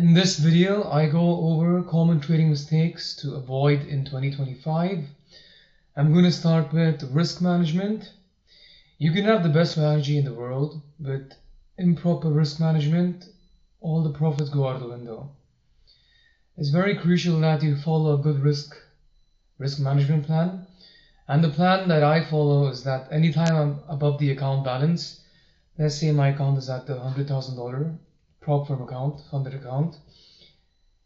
In this video, I go over common trading mistakes to avoid in 2025. I'm going to start with risk management. You can have the best strategy in the world, but improper risk management, all the profits go out of the window. It's very crucial that you follow a good risk management plan. And the plan that I follow is that anytime I'm above the account balance, let's say my account is at the $100,000 prop firm account, funded account.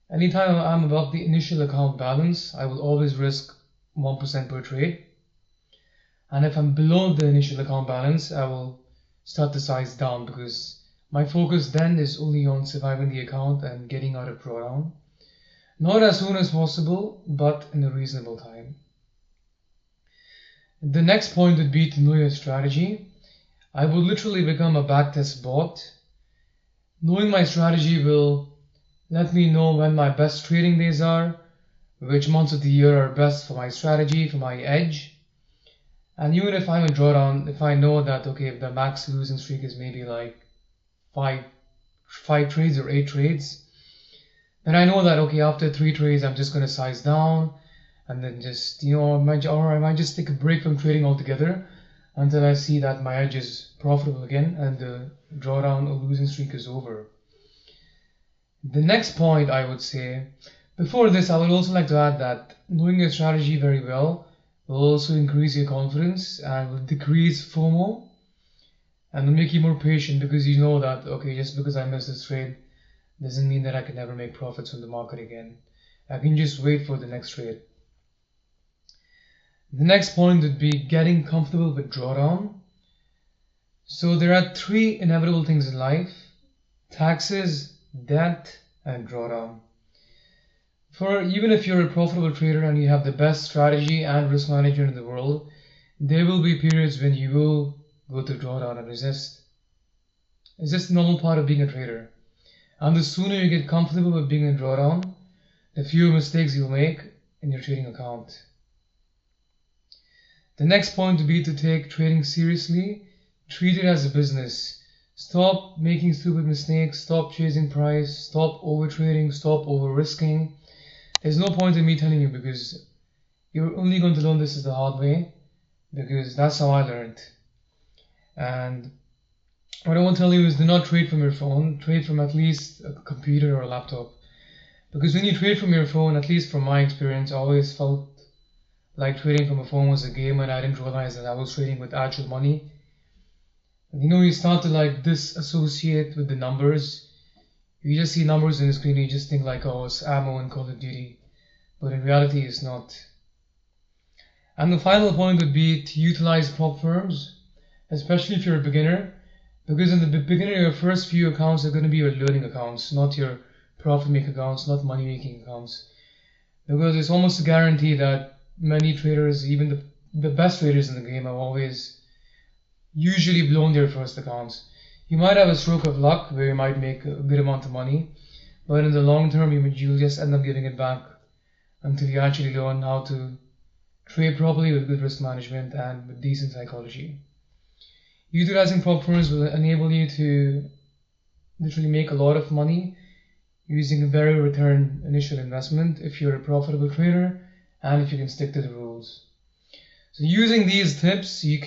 Anytime I'm above the initial account balance, I will always risk 1% per trade. And if I'm below the initial account balance, I will start the size down because my focus then is only on surviving the account and getting out of drawdown. Not as soon as possible, but in a reasonable time. The next point would be to know your strategy. I will literally become a backtest bot. Knowing my strategy will let me know when my best trading days are, which months of the year are best for my strategy, for my edge. And even if I'm in drawdown, if I know that, okay, if the max losing streak is maybe like five trades or 8 trades, then I know that, okay, after 3 trades, I'm just going to size down and then just, or I might just take a break from trading altogether until I see that my edge is profitable again and the drawdown or losing streak is over. The next point I would say, before this, I would also like to add that knowing your strategy very well will also increase your confidence and will decrease FOMO and will make you more patient because you know that, okay, just because I missed this trade doesn't mean that I can never make profits from the market again. I can just wait for the next trade. The next point would be getting comfortable with drawdown. So there are 3 inevitable things in life: taxes, debt, and drawdown. Even if you're a profitable trader and you have the best strategy and risk management in the world, there will be periods when you will go through drawdown and resist. It's just a normal part of being a trader. And the sooner you get comfortable with being in drawdown, the fewer mistakes you'll make in your trading account. The next point would be to take trading seriously. Treat it as a business. Stop making stupid mistakes. Stop chasing price. Stop over trading. Stop over risking. There's no point in me telling you because you're only going to learn this the hard way, because that's how I learned. And what I want to tell you is, do not trade from your phone. Trade from at least a computer or a laptop. Because when you trade from your phone, at least from my experience, I always felt like trading from a phone was a game and I didn't realize that I was trading with actual money. And you start to disassociate with the numbers. You just see numbers on the screen and you just think like, oh, it's ammo in Call of Duty. But in reality, it's not. And the final point would be to utilize prop firms, especially if you're a beginner. Because in the beginning, your first few accounts are going to be your learning accounts, not your profit-making accounts, not money-making accounts. Because it's almost a guarantee that many traders, even the best traders in the game, have always usually blown their first accounts. You might have a stroke of luck where you might make a good amount of money, but in the long term, you'll just end up giving it back until you actually learn how to trade properly with good risk management and with decent psychology. Utilizing prop firms will enable you to literally make a lot of money using a very return initial investment if you're a profitable trader and if you can stick to the rules. So using these tips, I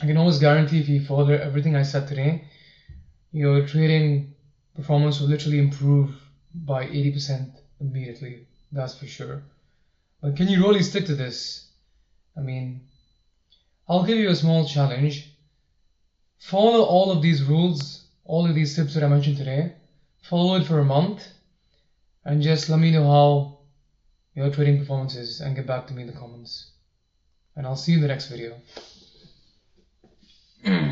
can almost guarantee if you follow everything I said today, your trading performance will literally improve by 80% immediately. That's for sure. But can you really stick to this? I'll give you a small challenge. Follow all of these rules, all of these tips that I mentioned today. Follow it for a month and just let me know how your trading performance is and get back to me in the comments. And I'll see you in the next video.